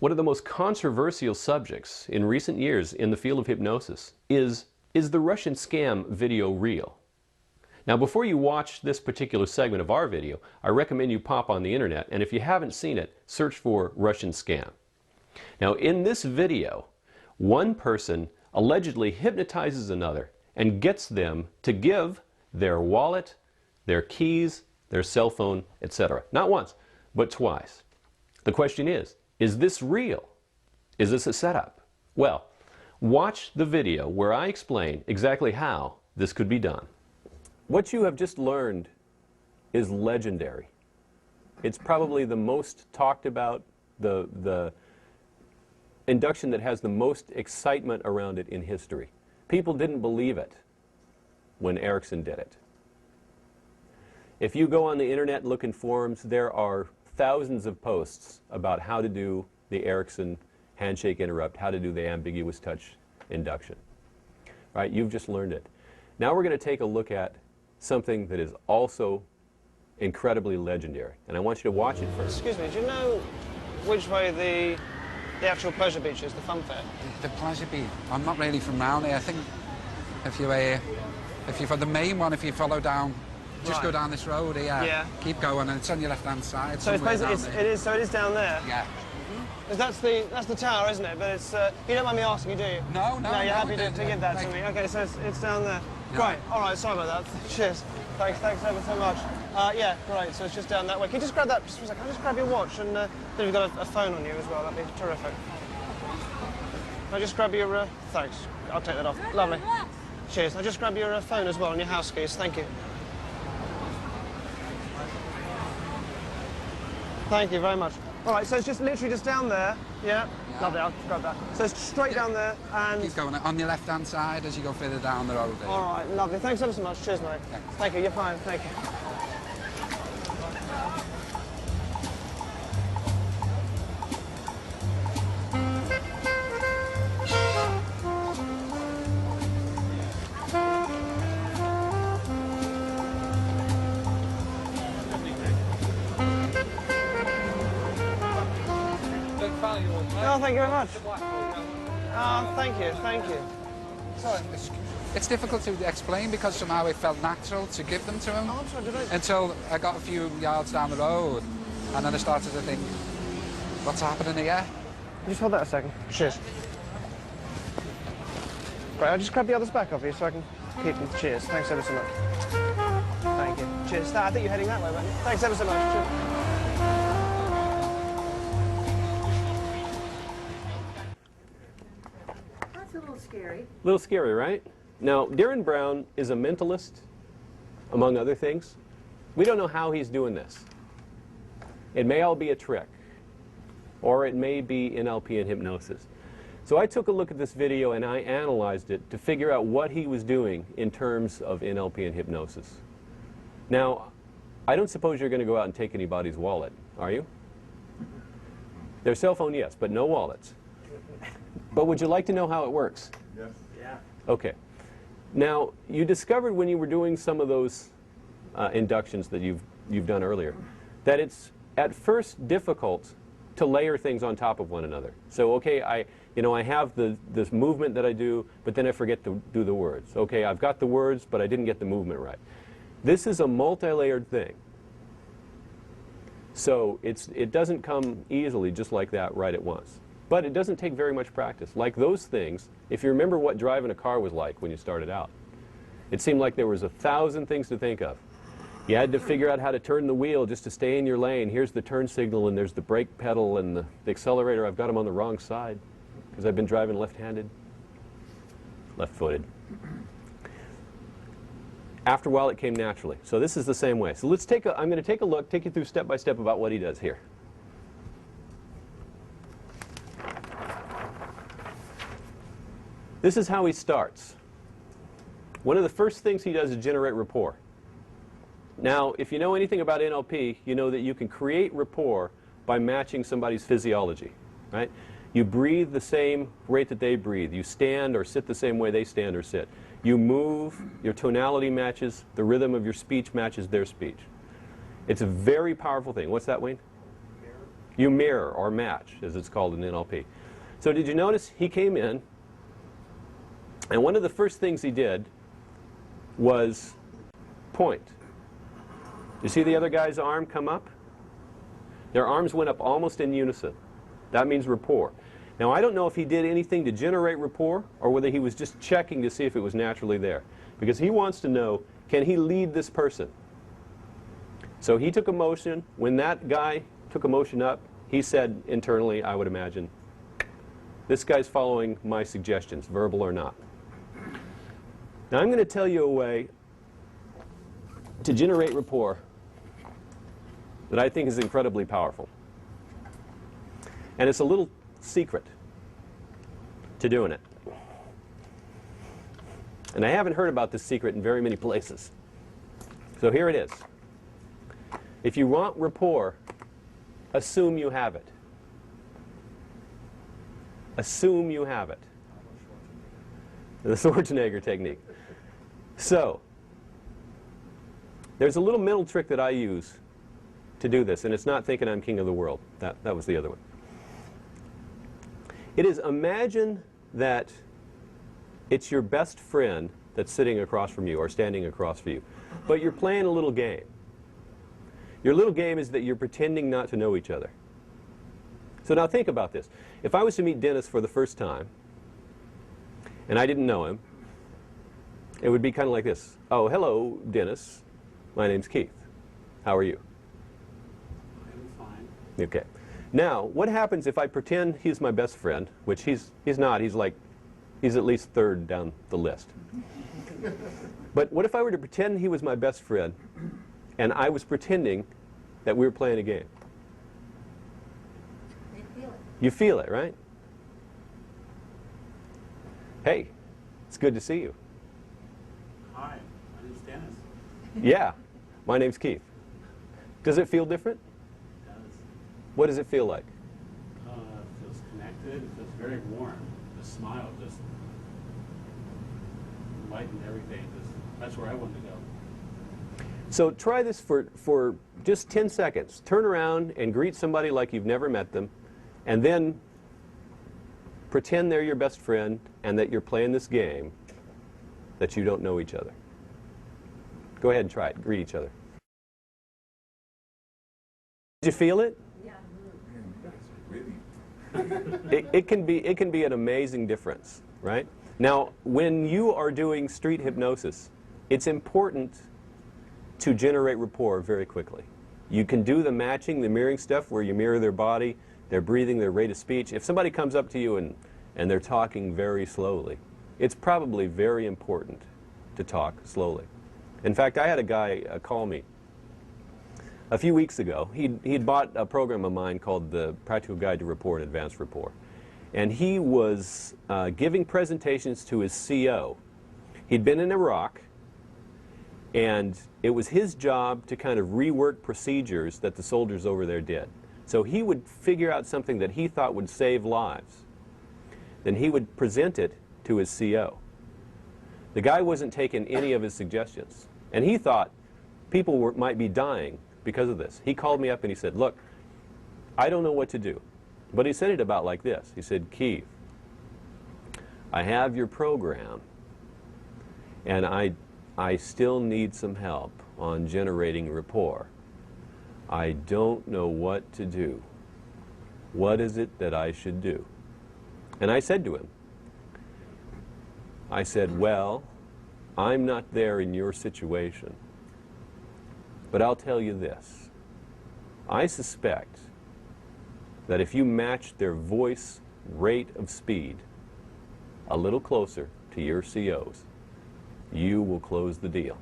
One of the most controversial subjects in recent years in the field of hypnosis is the Russian scam video real? Now, before you watch this particular segment of our video, I recommend you pop on the internet, and if you haven't seen it, search for Russian scam. Now, in this video, one person allegedly hypnotizes another and gets them to give their wallet, their keys, their cell phone, etc. Not once, but twice. The question is this real? Is this a setup? Well, watch the video where I explain exactly how this could be done. What you have just learned is legendary. It's probably the most talked about, the induction that has the most excitement around it in history. People didn't believe it when Erickson did it. If you go on the internet and look in forums, there are thousands of posts about how to do the Erickson handshake interrupt, how to do the ambiguous touch induction. Right? You've just learned it. Now we're going to take a look at something that is also incredibly legendary. And I want you to watch it first. Excuse me, do you know which way the actual pleasure beach is, the fun fair? The pleasure beach? I'm not really from around here. I think if you're for the main one, if you follow down, just go down this road here. Yeah. Keep going, and it's on your left-hand side. So it's basically it is down there. Yeah. Because that's the tower, isn't it? But it's you don't mind me asking, do you? No. No, you're happy to give that to me. Okay, so it's down there. Yeah. Great. All right. Sorry about that. Cheers. Thanks ever so much. Yeah, great. So it's just down that way. Can you just grab that just for a second? Can I just grab your watch and then you've got a phone on you as well. That'd be terrific. Can I just grab your thanks. I'll take that off. Lovely. Cheers. I'll just grab your phone as well and your house keys. Thank you. Thank you very much. All right, so it's just literally just down there. Yeah. Lovely, I'll grab that. So it's straight down there and... Keep going on your left-hand side as you go further down the road there. All right, lovely. Thanks ever so much. Cheers, mate. Thanks. Thank you, you're fine. Thank you. Oh, thank you very much. Oh, thank you. Sorry. It's difficult to explain because somehow it felt natural to give them to him. Oh, I'm sorry, did I? Until I got a few yards down the road, and then I started to think, what's happening here? Just hold that a second. Cheers. Great, I'll just grab the others back off you so I can keep them. Cheers. Thanks ever so much. Thank you. Cheers. I think you're heading that way, weren't you? Thanks ever so much. Cheers. A little scary, right? Now, Darren Brown is a mentalist, among other things. We don't know how he's doing this. It may all be a trick, or it may be NLP and hypnosis. So I took a look at this video and I analyzed it to figure out what he was doing in terms of NLP and hypnosis. Now, I don't suppose you're going to go out and take anybody's wallet, are you? Their cell phone, yes, but no wallets. But would you like to know how it works? Yes. Yeah. Okay. Now, you discovered when you were doing some of those inductions that you've done earlier that it's at first difficult to layer things on top of one another. So, okay, I have this movement that I do, but then I forget to do the words. Okay, I've got the words, but I didn't get the movement right. This is a multi-layered thing. So it doesn't come easily just like that right at once. But it doesn't take very much practice. Like those things, if you remember what driving a car was like when you started out, it seemed like there was 1,000 things to think of. You had to figure out how to turn the wheel just to stay in your lane. Here's the turn signal, and there's the brake pedal, and the accelerator. I've got them on the wrong side because I've been driving left-handed, left-footed. After a while, it came naturally. So this is the same way. So let's I'm going to take a look, take you through step by step about what he does here. This is how he starts. One of the first things he does is generate rapport. Now, if you know anything about NLP, you know that you can create rapport by matching somebody's physiology, right? You breathe the same rate that they breathe. You stand or sit the same way they stand or sit. You move, your tonality matches, the rhythm of your speech matches their speech. It's a very powerful thing. What's that, Wayne? You mirror or match, as it's called in NLP. So did you notice he came in, and one of the first things he did was point. You see the other guy's arm come up? Their arms went up almost in unison. That means rapport. Now, I don't know if he did anything to generate rapport or whether he was just checking to see if it was naturally there. Because he wants to know, can he lead this person? So he took a motion. When that guy took a motion up, he said internally, I would imagine, this guy's following my suggestions, verbal or not. Now, I'm going to tell you a way to generate rapport that I think is incredibly powerful. And it's a little secret to doing it. And I haven't heard about this secret in very many places. So here it is. If you want rapport, assume you have it. Assume you have it. The Schwarzenegger technique. So, there's a little mental trick that I use to do this, and it's not thinking I'm king of the world. That was the other one. It is imagine that it's your best friend that's sitting across from you or standing across from you, but you're playing a little game. Your little game is that you're pretending not to know each other. So now think about this. If I was to meet Dennis for the first time, and I didn't know him, it would be kind of like this. Oh, hello, Dennis. My name's Keith. How are you? I'm fine. Okay. Now, what happens if I pretend he's my best friend, which he's not, he's at least third down the list. But what if I were to pretend he was my best friend, and I was pretending that we were playing a game? You feel it. You feel it, right? Hey, it's good to see you. Hi, my name's Dennis. Yeah, my name's Keith. Does it feel different? It does. What does it feel like? It feels connected. It feels very warm. The smile just lightened everything. That's where I wanted to go. So try this for just 10 seconds. Turn around and greet somebody like you've never met them, and then pretend they're your best friend and that you're playing this game that you don't know each other. Go ahead and try it. Greet each other. Did you feel it? Yeah. It can be an amazing difference, right? Now, when you are doing street hypnosis, it's important to generate rapport very quickly. You can do the matching, the mirroring stuff where you mirror their body, their breathing, their rate of speech. If somebody comes up to you and they're talking very slowly, it's probably very important to talk slowly. In fact, I had a guy call me a few weeks ago. He'd bought a program of mine called the Practical Guide to Rapport and Advanced Rapport. And he was giving presentations to his CO. He'd been in Iraq, and it was his job to kind of rework procedures that the soldiers over there did. So he would figure out something that he thought would save lives. Then he would present it to his CO. The guy wasn't taking any of his suggestions. And he thought people might be dying because of this. He called me up and he said, look, I don't know what to do. But he said it about like this. He said, Keith, I have your program, and I still need some help on generating rapport. I don't know what to do. What is it that I should do? And I said to him, I said, well, I'm not there in your situation, but I'll tell you this. I suspect that if you match their voice rate of speed a little closer to your CO's, you will close the deal.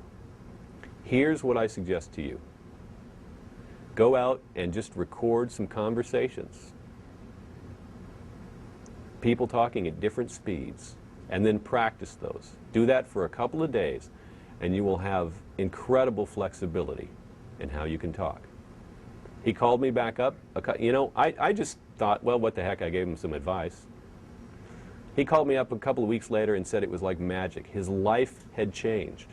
Here's what I suggest to you. Go out and just record some conversations. People talking at different speeds, and then practice those. Do that for a couple of days, and you will have incredible flexibility in how you can talk. He called me back up. I just thought, well, what the heck, I gave him some advice. He called me up a couple of weeks later and said it was like magic. His life had changed,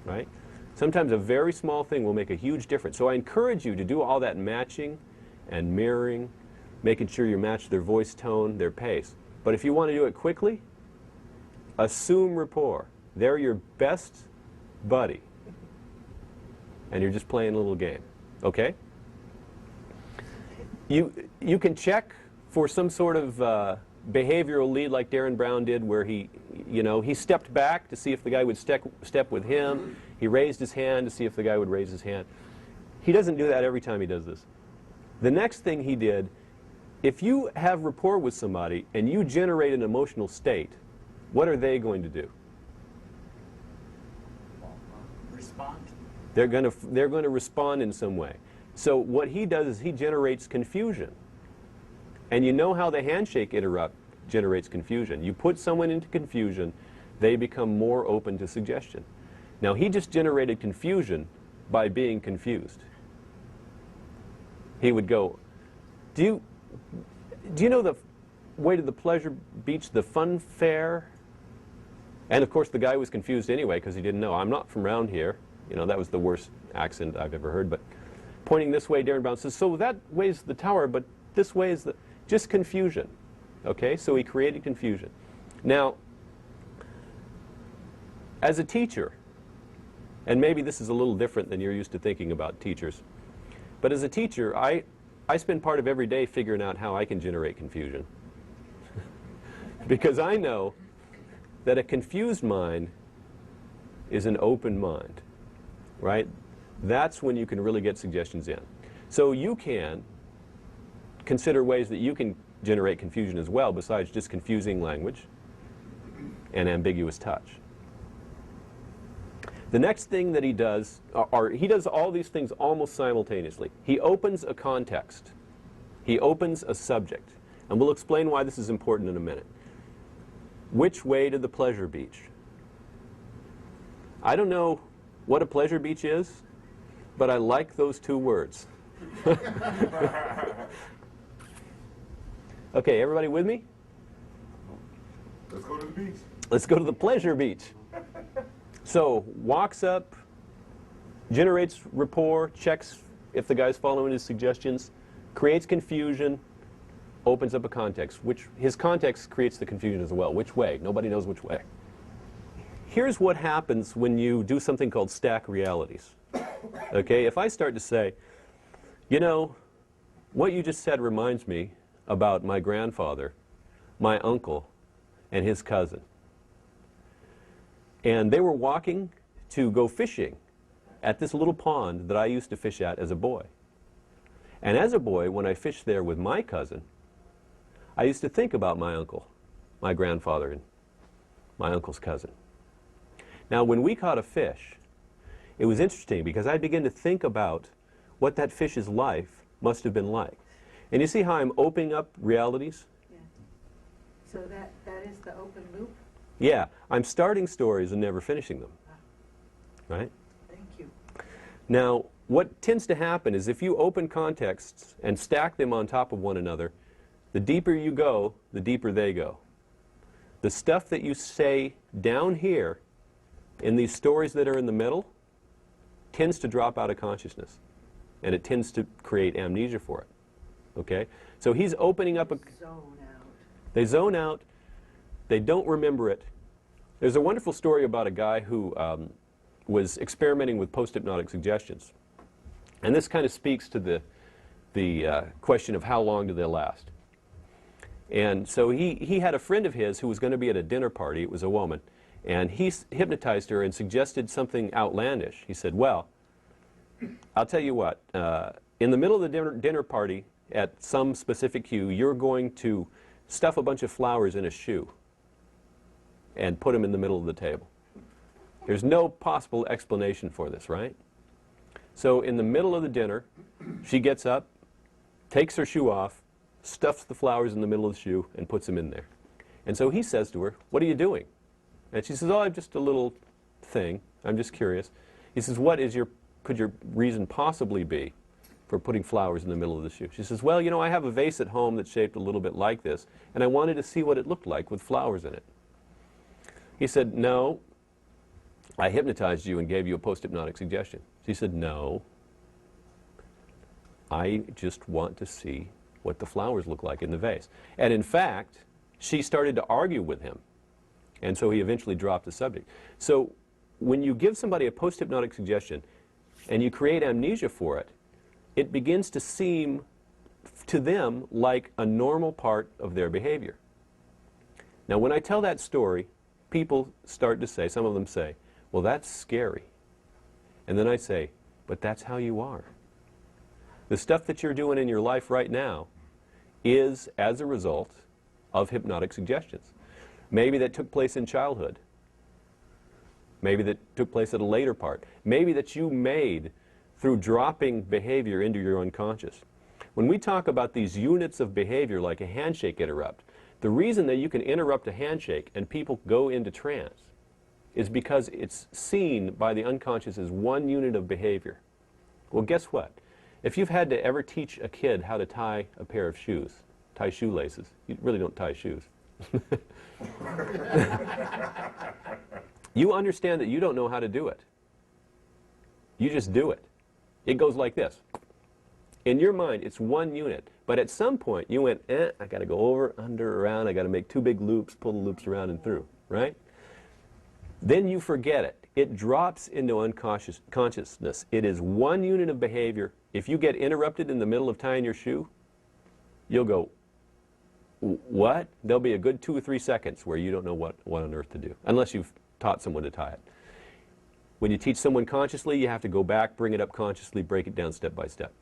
right? Sometimes a very small thing will make a huge difference. So I encourage you to do all that matching and mirroring, making sure you match their voice tone, their pace. But if you want to do it quickly, assume rapport. They're your best buddy. And you're just playing a little game. Okay? You can check for some sort of behavioral lead like Darren Brown did, where he stepped back to see if the guy would step with him. He raised his hand to see if the guy would raise his hand. He doesn't do that every time he does this. The next thing he did, if you have rapport with somebody and you generate an emotional state, what are they going to do? Respond. They're going to respond in some way. So what he does is he generates confusion. And you know how the handshake interrupt generates confusion. You put someone into confusion, they become more open to suggestion. Now he just generated confusion by being confused. He would go, do you know the way to the pleasure beach, the fun fair? And of course the guy was confused anyway because he didn't know. I'm not from around here. You know, that was the worst accent I've ever heard. But pointing this way, Darren Brown says, so that way's the tower, but this way is the... Just confusion. Okay, so he created confusion. Now, as a teacher, and maybe this is a little different than you're used to thinking about teachers, but as a teacher, I spend part of every day figuring out how I can generate confusion. Because I know that a confused mind is an open mind, right? That's when you can really get suggestions in. So you can consider ways that you can generate confusion as well, besides just confusing language and ambiguous touch. The next thing that he does, or he does all these things almost simultaneously. He opens a context. He opens a subject. And we'll explain why this is important in a minute. Which way to the pleasure beach? I don't know what a pleasure beach is, but I like those two words. Okay, everybody with me? Let's go to the beach. Let's go to the pleasure beach. So, walks up, generates rapport, checks if the guy's following his suggestions, creates confusion, opens up a context. His context creates the confusion as well. Which way? Nobody knows which way. Here's what happens when you do something called stack realities. Okay, if I start to say, you know, what you just said reminds me about my grandfather, my uncle, and his cousin. And they were walking to go fishing at this little pond that I used to fish at as a boy. And as a boy, when I fished there with my cousin, I used to think about my uncle, my grandfather, and my uncle's cousin. Now, when we caught a fish, it was interesting because I began to think about what that fish's life must have been like. And you see how I'm opening up realities? Yeah. So that is the open loop? Yeah. I'm starting stories and never finishing them. Right? Thank you. Now, what tends to happen is if you open contexts and stack them on top of one another, the deeper you go, the deeper they go. The stuff that you say down here in these stories that are in the middle tends to drop out of consciousness. And it tends to create amnesia for it. Okay? So he's opening up a... Zone out. They zone out. They don't remember it. There's a wonderful story about a guy who was experimenting with post-hypnotic suggestions. And this kind of speaks to the question of how long do they last. And so he had a friend of his who was going to be at a dinner party. It was a woman. And he hypnotized her and suggested something outlandish. He said, well, I'll tell you what. In the middle of the dinner party, at some specific cue, you're going to stuff a bunch of flowers in a shoe and put them in the middle of the table. There's no possible explanation for this, right? So in the middle of the dinner, she gets up, takes her shoe off, stuffs the flowers in the middle of the shoe, and puts them in there. And so he says to her, what are you doing? And she says, oh, I'm just a little thing. I'm just curious. He says, could your reason possibly be for putting flowers in the middle of the shoe? She says, well, you know, I have a vase at home that's shaped a little bit like this, and I wanted to see what it looked like with flowers in it. He said, no, I hypnotized you and gave you a post-hypnotic suggestion. She said, no, I just want to see what the flowers look like in the vase. And in fact, she started to argue with him. And so he eventually dropped the subject. So when you give somebody a post-hypnotic suggestion and you create amnesia for it, it begins to seem to them like a normal part of their behavior. Now when I tell that story, people start to say, some of them say, well, that's scary. And then I say, but that's how you are. The stuff that you're doing in your life right now is as a result of hypnotic suggestions. Maybe that took place in childhood. Maybe that took place at a later part. Maybe that you made through dropping behavior into your unconscious. When we talk about these units of behavior like a handshake interrupt, the reason that you can interrupt a handshake and people go into trance is because it's seen by the unconscious as one unit of behavior. Well, guess what? If you've had to ever teach a kid how to tie a pair of shoes, tie shoelaces, you really don't tie shoes. You understand that you don't know how to do it. You just do it. It goes like this. In your mind, it's one unit. But at some point, you went, I got to go over, under, around. I got to make two big loops, pull the loops around and through, right? Then you forget it. It drops into unconscious consciousness. It is one unit of behavior. If you get interrupted in the middle of tying your shoe, you'll go, what? There'll be a good 2 or 3 seconds where you don't know what on earth to do, unless you've taught someone to tie it. When you teach someone consciously, you have to go back, bring it up consciously, break it down step by step.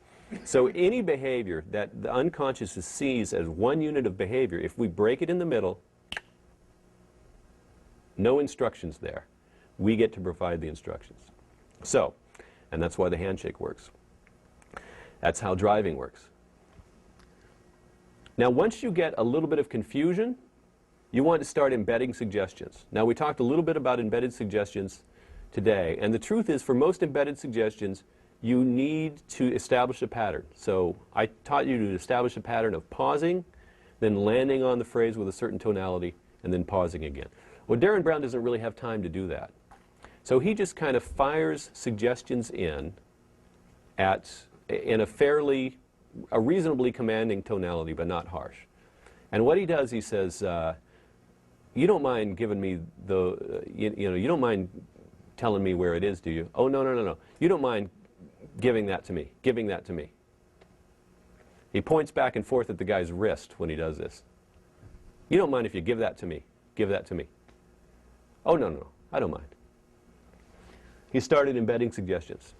So any behavior that the unconscious sees as one unit of behavior, if we break it in the middle, no instructions there. We get to provide the instructions. So, and that's why the handshake works. That's how driving works. Now, once you get a little bit of confusion, you want to start embedding suggestions. Now, we talked a little bit about embedded suggestions today, and the truth is, for most embedded suggestions, you need to establish a pattern. So I taught you to establish a pattern of pausing, then landing on the phrase with a certain tonality, and then pausing again. Well, Darren Brown doesn't really have time to do that. So he just kind of fires suggestions in a reasonably commanding tonality, but not harsh. And what he does, he says, you don't mind giving me you don't mind telling me where it is, do you? Oh, no. You don't mind giving that to me. He points back and forth at the guy's wrist when he does this. You don't mind if you give that to me. Oh, no, I don't mind. He started embedding suggestions.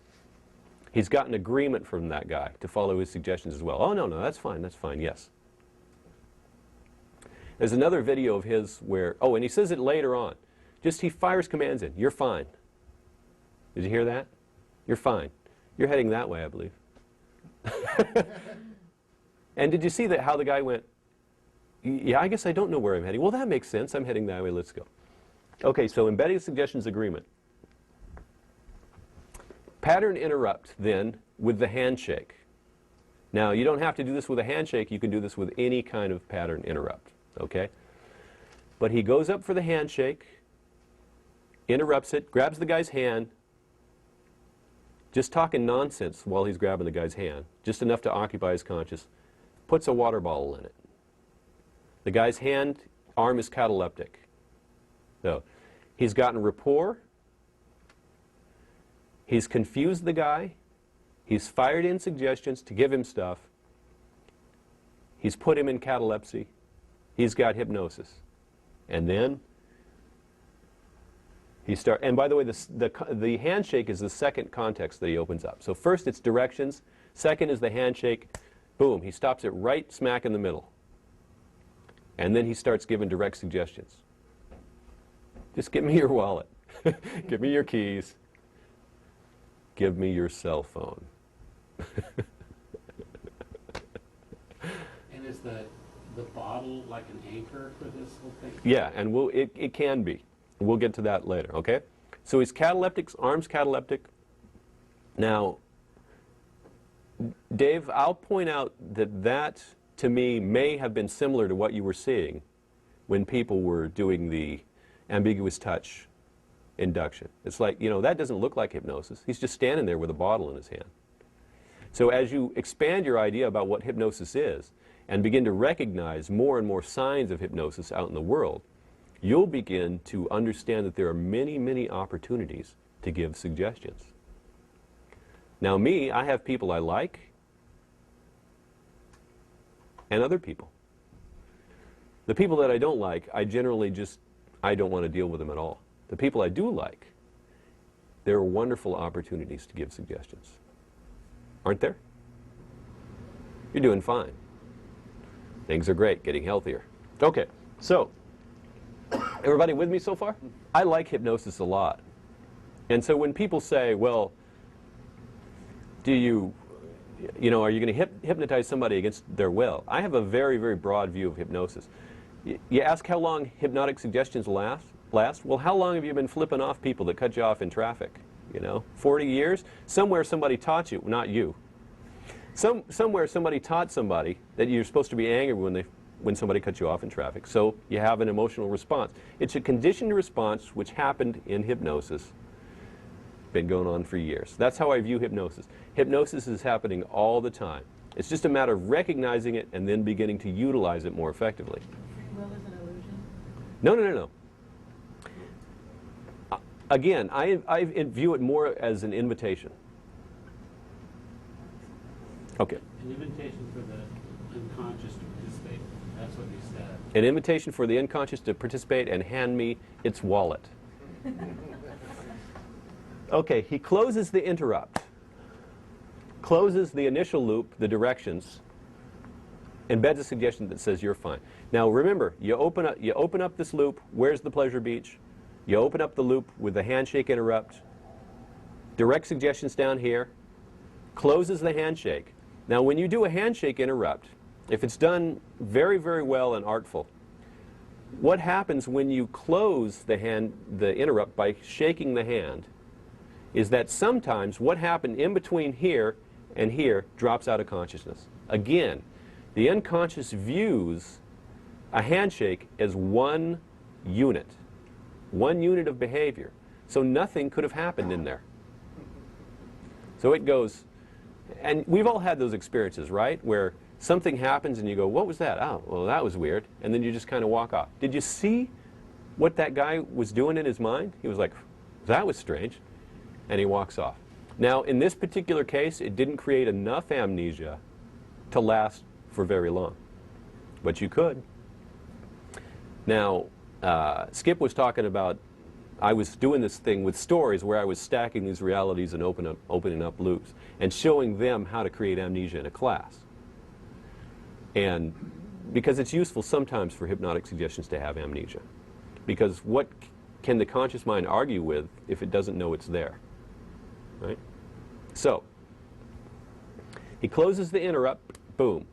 He's gotten agreement from that guy to follow his suggestions as well. Oh, no, that's fine, yes. There's another video of his where, oh, and he says it later on. He fires commands in. You're fine. Did you hear that? You're fine. You're heading that way, I believe. And did you see how the guy went, yeah, I guess I don't know where I'm heading. Well, that makes sense. I'm heading that way. Let's go. Okay, so embedding suggestions agreement. Pattern interrupt, then, with the handshake. Now, you don't have to do this with a handshake. You can do this with any kind of pattern interrupt, okay? But he goes up for the handshake, interrupts it, grabs the guy's hand, just talking nonsense while he's grabbing the guy's hand, just enough to occupy his conscious, puts a water bottle in it. The guy's arm is cataleptic. So, he's gotten rapport, he's confused the guy, he's fired in suggestions to give him stuff, he's put him in catalepsy, he's got hypnosis. And then and by the way, the handshake is the second context that he opens up. So first it's directions, second is the handshake, boom, he stops it right smack in the middle. And then he starts giving direct suggestions. Just give me your wallet, give me your keys, give me your cell phone. And is the bottle like an anchor for this whole thing? Yeah, and it can be. We'll get to that later, okay? So he's cataleptic, arm's cataleptic. Now, Dave, I'll point out that to me, may have been similar to what you were seeing when people were doing the ambiguous touch induction. It's like, that doesn't look like hypnosis. He's just standing there with a bottle in his hand. So as you expand your idea about what hypnosis is and begin to recognize more and more signs of hypnosis out in the world, you'll begin to understand that there are many, many opportunities to give suggestions. Now me, I have people I like and other people. The people that I don't like, I generally just, I don't want to deal with them at all. The people I do like, there are wonderful opportunities to give suggestions. Aren't there? You're doing fine. Things are great, getting healthier. Okay, so, everybody with me so far? I like hypnosis a lot. And so when people say, well, are you going to hypnotize somebody against their will? I have a very, very broad view of hypnosis. You ask how long hypnotic suggestions last? Well, how long have you been flipping off people that cut you off in traffic? 40 years? Somewhere somebody taught you, not you. Somewhere somebody taught somebody that you're supposed to be angry when somebody cuts you off in traffic. So you have an emotional response. It's a conditioned response which happened in hypnosis. Been going on for years. That's how I view hypnosis. Hypnosis is happening all the time. It's just a matter of recognizing it and then beginning to utilize it more effectively. Will is an illusion? No. Again, I view it more as an invitation. Okay. An invitation for the unconscious to participate. That's what you said. An invitation for the unconscious to participate and hand me its wallet. Okay, he closes the interrupt, closes the initial loop, the directions, embeds a suggestion that says you're fine. Now remember, you open up this loop, where's the pleasure beach? You open up the loop with the handshake interrupt, direct suggestions down here, closes the handshake. Now when you do a handshake interrupt, if it's done very, very well and artful, what happens when you close the interrupt by shaking the hand is that sometimes what happened in between here and here drops out of consciousness. Again, the unconscious views a handshake as one unit of behavior. So nothing could have happened in there. So it goes, and we've all had those experiences, right? Where something happens and you go, what was that? Oh, well, that was weird. And then you just kind of walk off. Did you see what that guy was doing in his mind? He was like, that was strange. And he walks off. Now, in this particular case, it didn't create enough amnesia to last for very long. But you could. Now, Skip was talking about, I was doing this thing with stories where I was stacking these realities and opening up loops and showing them how to create amnesia in a class. And because it's useful sometimes for hypnotic suggestions to have amnesia. Because what can the conscious mind argue with if it doesn't know it's there? Right? So, he closes the interrupt, boom.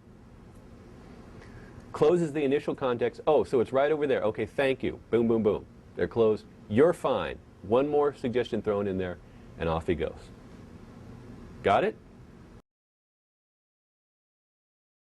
Closes the initial context, oh, so it's right over there, okay, thank you, boom, boom, boom. They're closed, you're fine. One more suggestion thrown in there, and off he goes. Got it?